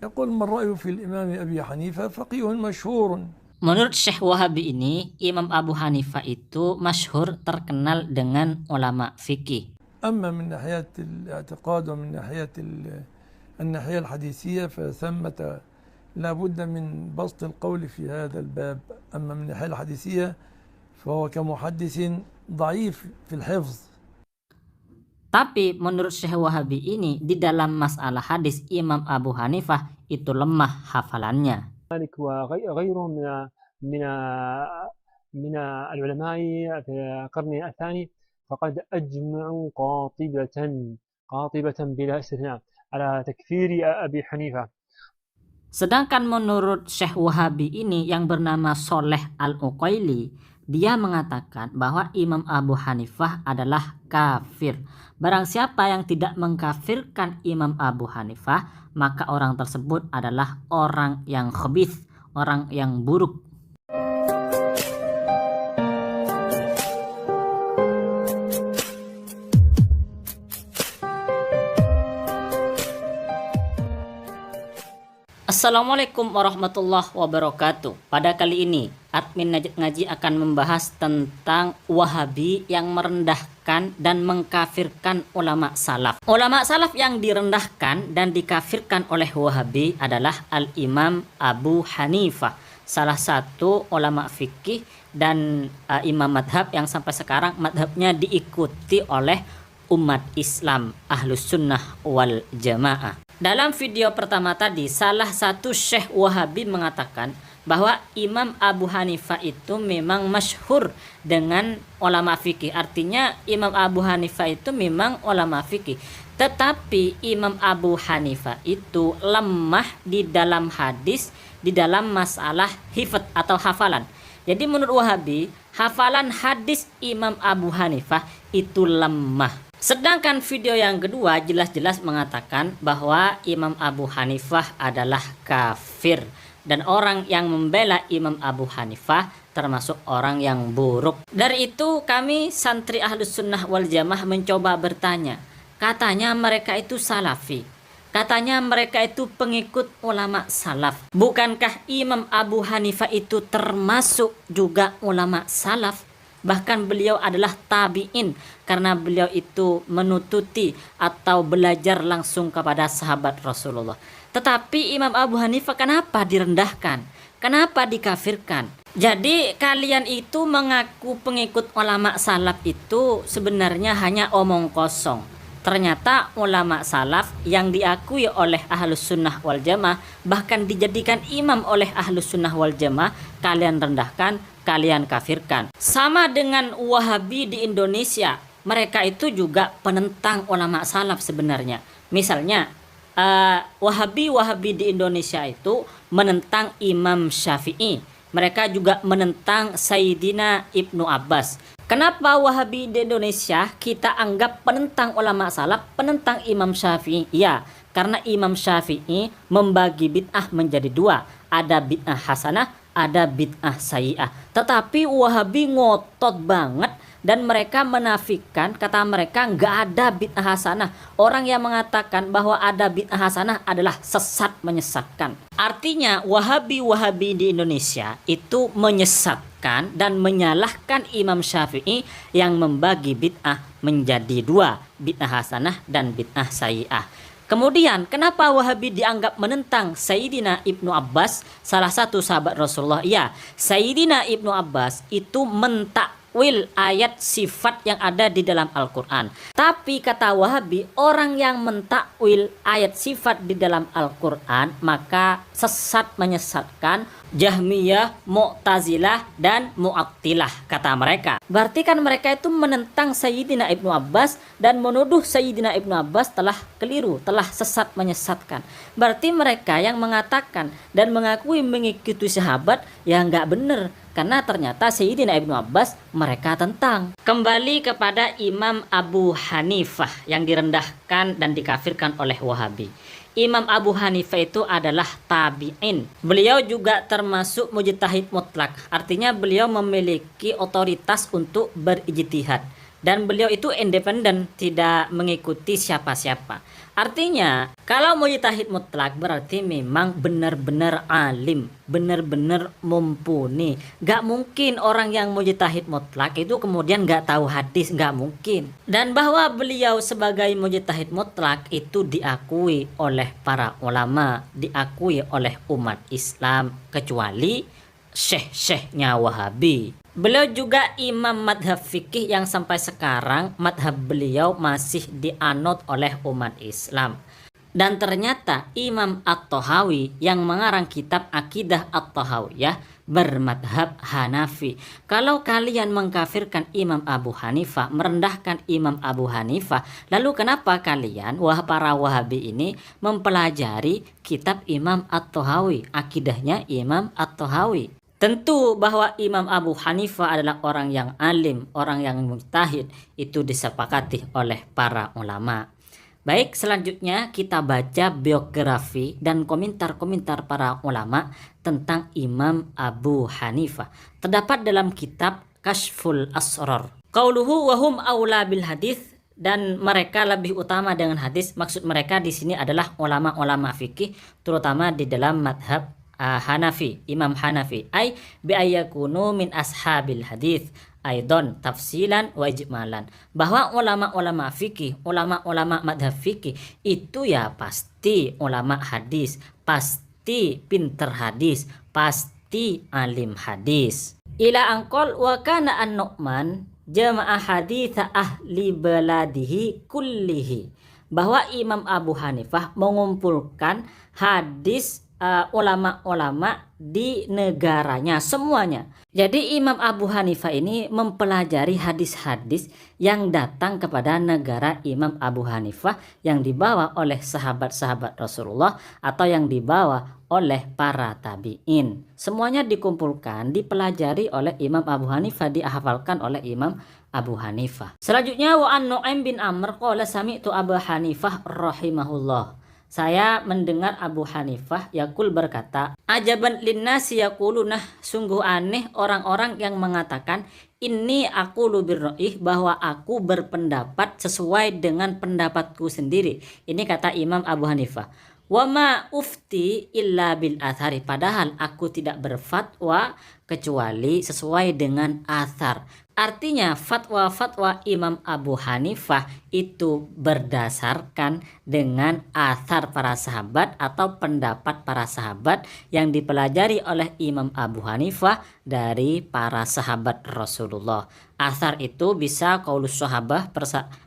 يقول ما الرأي في الإمام أبي حنيفة فقيه مشهور. Menurut Syekh Wahabi ini, Imam Abu Hanifah itu masyhur terkenal dengan ulama fikih. أما من ناحية الاعتقاد ومن ناحية الناحية الحديثية فثمة لا بد من بسط القول في هذا الباب. أما من الناحية الحديثية فهو كمحدث ضعيف في الحفظ. Tapi menurut Syekh Wahabi ini, di dalam masalah hadis Imam Abu Hanifah itu lemah hafalannya. ذلك وغيره من من العلماء في القرن الثاني فقد أجمعوا قاطبة بلا استثناء على تكفير أبي حنيفة. Sedangkan menurut Syekh Wahabi ini yang bernama Sholeh Al-Uqaili, dia mengatakan bahwa Imam Abu Hanifah adalah kafir. Barang siapa yang tidak mengkafirkan Imam Abu Hanifah, maka orang tersebut adalah orang yang khabith, orang yang buruk. Assalamualaikum warahmatullahi wabarakatuh. Pada kali ini, admin Najib Ngaji akan membahas tentang Wahabi yang merendahkan dan mengkafirkan ulama salaf. Ulama salaf yang direndahkan dan dikafirkan oleh Wahabi adalah Al-Imam Abu Hanifah, salah satu ulama fikih dan imam madhab yang sampai sekarang madhabnya diikuti oleh umat Islam Ahlus Sunnah wal Jamaah. Dalam video pertama tadi, salah satu Syekh Wahabi mengatakan bahwa Imam Abu Hanifah itu memang masyhur dengan ulama fikih. Artinya Imam Abu Hanifah itu memang ulama fikih. Tetapi Imam Abu Hanifah itu lemah di dalam hadis, di dalam masalah hifdz atau hafalan. Jadi menurut Wahabi, hafalan hadis Imam Abu Hanifah itu lemah. Sedangkan video yang kedua jelas-jelas mengatakan bahwa Imam Abu Hanifah adalah kafir. Dan orang yang membela Imam Abu Hanifah termasuk orang yang buruk. Dari itu kami santri Ahlus Sunnah wal Jamaah mencoba bertanya. Katanya mereka itu salafi. Katanya mereka itu pengikut ulama salaf. Bukankah Imam Abu Hanifah itu termasuk juga ulama salaf? Bahkan beliau adalah tabi'in karena beliau itu menututi atau belajar langsung kepada sahabat Rasulullah. Tetapi Imam Abu Hanifah kenapa direndahkan? Kenapa dikafirkan? Jadi kalian itu mengaku pengikut ulama salaf itu sebenarnya hanya omong kosong. Ternyata ulama salaf yang diakui oleh Ahlus Sunnah wal Jamaah, bahkan dijadikan imam oleh Ahlus Sunnah wal Jamaah, kalian rendahkan, kalian kafirkan. Sama dengan Wahabi di Indonesia, mereka itu juga penentang ulama salaf sebenarnya. Misalnya Wahabi di Indonesia itu menentang Imam Syafi'i. Mereka juga menentang Sayyidina Ibnu Abbas. Kenapa Wahabi di Indonesia kita anggap penentang ulama salaf, penentang Imam Syafi'i? Ya, karena Imam Syafi'i membagi bid'ah menjadi dua. Ada bid'ah hasanah, ada bid'ah sayyi'ah. Tetapi Wahabi ngotot banget dan mereka menafikan, kata mereka nggak ada bid'ah hasanah. Orang yang mengatakan bahwa ada bid'ah hasanah adalah sesat, menyesatkan. Artinya Wahabi di Indonesia itu menyesatkan dan menyalahkan Imam Syafi'i yang membagi bid'ah menjadi dua, bid'ah hasanah dan bid'ah sayyi'ah. Kemudian kenapa Wahabi dianggap menentang Sayyidina Ibnu Abbas, salah satu sahabat Rasulullah? Ya, Sayyidina Ibnu Abbas itu mentakwil ayat sifat yang ada di dalam Al-Quran. Tapi kata Wahabi, orang yang mentakwil ayat sifat di dalam Al-Quran maka sesat, menyesatkan, Jahmiyah, Mu'tazilah, dan Mu'attilah, kata mereka. Berarti kan mereka itu menentang Sayyidina Ibnu Abbas dan menuduh Sayyidina Ibnu Abbas telah keliru, telah sesat, menyesatkan. Berarti mereka yang mengatakan dan mengakui mengikuti sahabat ya nggak benar, karena ternyata Sayyidina Ibnu Abbas mereka tentang. Kembali kepada Imam Abu Hanifah yang direndahkan dan dikafirkan oleh Wahabi. Imam Abu Hanifah itu adalah tabi'in. Beliau juga termasuk mujtahid mutlak. Artinya beliau memiliki otoritas untuk berijtihad. Dan beliau itu independen, tidak mengikuti siapa-siapa. Artinya, kalau mujtahid mutlak berarti memang benar-benar alim, benar-benar mumpuni. Gak mungkin orang yang mujtahid mutlak itu kemudian gak tahu hadis, gak mungkin. Dan bahwa beliau sebagai mujtahid mutlak itu diakui oleh para ulama, diakui oleh umat Islam, kecuali syekh-syekhnya Wahabi. Beliau juga imam madhab fikih yang sampai sekarang madhab beliau masih dianut oleh umat Islam. Dan ternyata Imam At-Tahawi yang mengarang kitab Akidah At-Tahawiyah bermadhab Hanafi. Kalau kalian mengkafirkan Imam Abu Hanifah, merendahkan Imam Abu Hanifah, lalu kenapa kalian, para Wahabi ini, mempelajari kitab Imam At-Tahawi, akidahnya Imam At-Tahawi? Tentu bahwa Imam Abu Hanifah adalah orang yang alim, orang yang mujtahid, itu disepakati oleh para ulama. Baik, selanjutnya kita baca biografi dan komentar-komentar para ulama tentang Imam Abu Hanifah. Terdapat dalam kitab Kashful Asrar. Qauluhu wa hum aula bil hadis, dan mereka lebih utama dengan hadis. Maksud mereka di sini adalah ulama-ulama fikih, terutama di dalam madhab Hanafi, Imam Hanafi, ay bi ayyakunu min ashabil hadis aidon tafsilan wa ijmalan, bahwa ulama-ulama fikih, ulama-ulama madhab fikih itu ya pasti ulama hadis, pasti pinter hadis, pasti alim hadis. Ila angkol wa kana an-Nu'man jama'a haditha ahli baladihi kullihi, bahwa Imam Abu Hanifah mengumpulkan hadis ulama-ulama di negaranya semuanya. Jadi Imam Abu Hanifah ini mempelajari hadis-hadis yang datang kepada negara Imam Abu Hanifah yang dibawa oleh sahabat-sahabat Rasulullah atau yang dibawa oleh para tabi'in. Semuanya dikumpulkan, dipelajari oleh Imam Abu Hanifah, dihafalkan oleh Imam Abu Hanifah. Selanjutnya wa an Nu'aim bin Amr qala sami'tu Abu Hanifah rahimahullah. Saya mendengar Abu Hanifah yaqul berkata, ajaban linnasi yaqulunah, sungguh aneh orang-orang yang mengatakan ini aku birra'ih, bahwa aku berpendapat sesuai dengan pendapatku sendiri. Ini kata Imam Abu Hanifah. Wa ma ufti illa bil athari, padahal aku tidak berfatwa kecuali sesuai dengan athar. Artinya fatwa-fatwa Imam Abu Hanifah itu berdasarkan dengan athar para sahabat atau pendapat para sahabat yang dipelajari oleh Imam Abu Hanifah dari para sahabat Rasulullah. Athar itu bisa qaulus sahabah,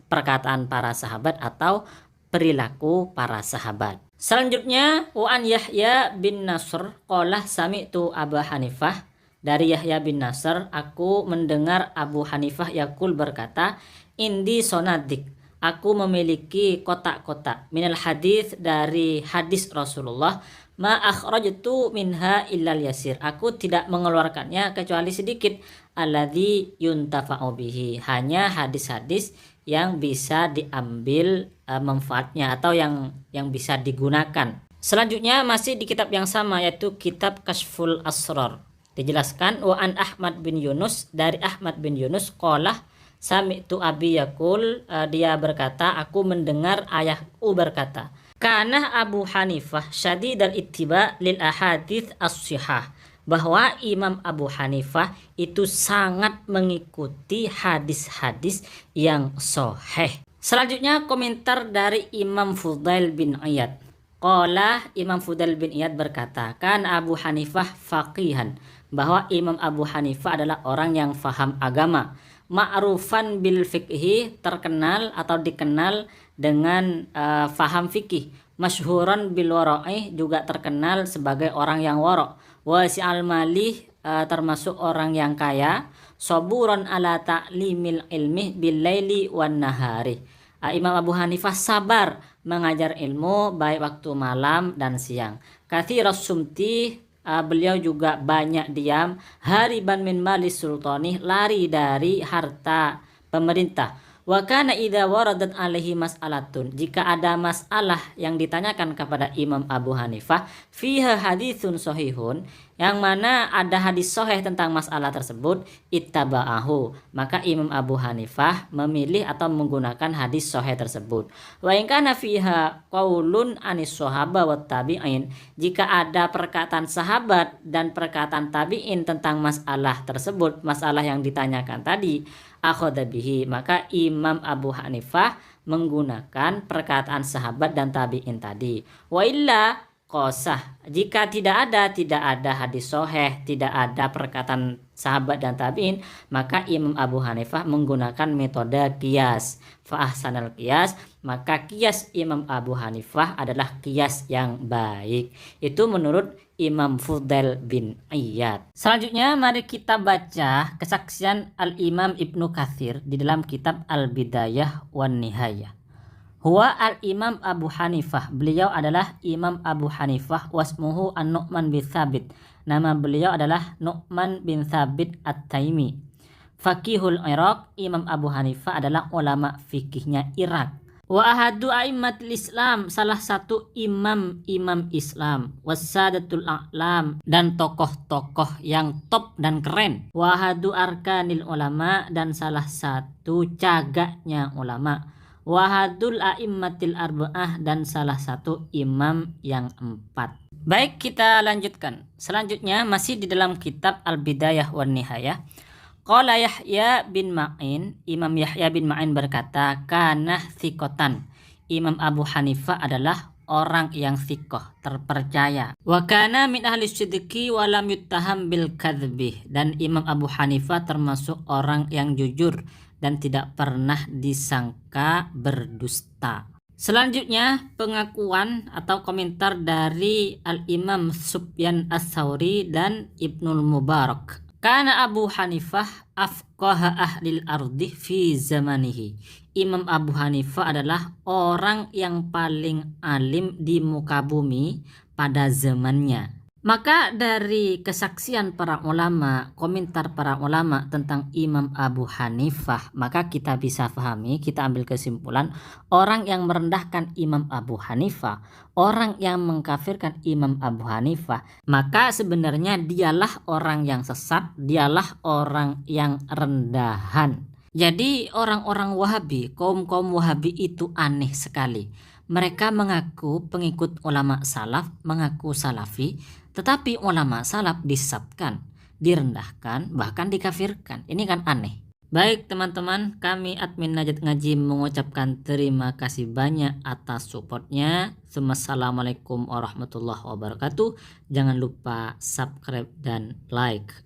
perkataan para sahabat, atau perilaku para sahabat. Selanjutnya wa an Yahya bin Nasr qala sami'tu Abu Hanifah, dari Yahya bin Nasr, aku mendengar Abu Hanifah yaqul berkata, indi sonadik, aku memiliki kotak-kotak, minal hadis, dari hadis Rasulullah, ma akhrajtu minha illal yasir, aku tidak mengeluarkannya kecuali sedikit, alladzi yuntafa'u bihi, hanya hadis-hadis yang bisa diambil manfaatnya atau yang bisa digunakan. Selanjutnya masih di kitab yang sama, yaitu kitab Kashful Asrar. Dijelaskan wa an Ahmad bin Yunus, dari Ahmad bin Yunus qala sami'tu abi yaqul, dia berkata aku mendengar ayahku berkata, kana Abu Hanifah syadidal ittiba lil ahadits as-sihah, bahwa Imam Abu Hanifah itu sangat mengikuti hadis-hadis yang sahih. Selanjutnya komentar dari Imam Fudail bin Iyad. Qala, Imam Fudail bin Iyad berkata, kan Abu Hanifah faqihan, bahwa Imam Abu Hanifah adalah orang yang faham agama, ma'rufan bil fiqhi, terkenal atau dikenal dengan faham fikih, masyhuran bil wara'i, juga terkenal sebagai orang yang wara', wasi'al malih, termasuk orang yang kaya, saburan ala ta'limil ilmi bil laili wan nahari. Imam Abu Hanifah sabar mengajar ilmu baik waktu malam dan siang. Katsiras sumti, beliau juga banyak diam, hariban min malis sultani, lari dari harta pemerintah. Wa kana idza waradat alaihi mas'alatun, jika ada masalah yang ditanyakan kepada Imam Abu Hanifah, fiha haditsun sahihun, yang mana ada hadis sahih tentang masalah tersebut, ittaba'ahu, maka Imam Abu Hanifah memilih atau menggunakan hadis sahih tersebut. Wa in kana fiha qaulun anis sahaba wat tabi'in, jika ada perkataan sahabat dan perkataan tabi'in tentang masalah tersebut, masalah yang ditanyakan tadi, akhadha bihi, maka Imam Abu Hanifah menggunakan perkataan sahabat dan tabi'in tadi. Wa illa qasah, jika tidak ada hadis sahih, tidak ada perkataan sahabat dan tabi'in, maka Imam Abu Hanifah menggunakan metode qiyas. Fa ahsanal qiyas, maka qiyas Imam Abu Hanifah adalah qiyas yang baik. Itu menurut Imam Fudail bin Iyad. Selanjutnya mari kita baca kesaksian Al-Imam Ibnu Katsir di dalam kitab Al-Bidayah wan Nihayah. Huwa al-Imam Abu Hanifah, beliau adalah Imam Abu Hanifah, wasmuhu An-Nu'man bin Thabit, nama beliau adalah Nu'man bin Thabit At-Taimi. Faqihul Iraq, Imam Abu Hanifah adalah ulama fikihnya Irak. Wa ahadu a'immatil Islam, salah satu imam Islam. Wasadatul a'lam, dan tokoh-tokoh yang top dan keren. Wa ahadu arkanil ulama, dan salah satu cagaknya ulama. Wahadul a'immatil arba'ah, dan salah satu imam yang 4. Baik, kita lanjutkan. Selanjutnya masih di dalam kitab Al-Bidayah wan Nihayah. Qala Yahya bin Ma'in, Imam Yahya bin Ma'in berkata, kana thiqatan, Imam Abu Hanifah adalah orang yang thiqah, terpercaya. Wa kana min ahli sidqi wa lam yuttaham bil kadzbi, dan Imam Abu Hanifah termasuk orang yang jujur dan tidak pernah disangka berdusta. Selanjutnya pengakuan atau komentar dari Al-Imam Sufyan Ats-Tsauri dan Ibnul Mubarak. Kana Abu Hanifah afqaha ahlil ardi fi zamanihi. Imam Abu Hanifah adalah orang yang paling alim di muka bumi pada zamannya. Maka dari kesaksian para ulama, komentar para ulama tentang Imam Abu Hanifah, maka kita bisa pahami, kita ambil kesimpulan, orang yang merendahkan Imam Abu Hanifah, orang yang mengkafirkan Imam Abu Hanifah, maka sebenarnya dialah orang yang sesat, dialah orang yang rendahan. Jadi orang-orang Wahabi, kaum-kaum Wahabi itu aneh sekali. Mereka mengaku pengikut ulama salaf, mengaku salafi, tetapi ulama salaf disesatkan, direndahkan, bahkan dikafirkan. Ini kan aneh. Baik teman-teman, kami admin Najat Ngaji mengucapkan terima kasih banyak atas supportnya. Assalamualaikum warahmatullahi wabarakatuh. Jangan lupa subscribe dan like.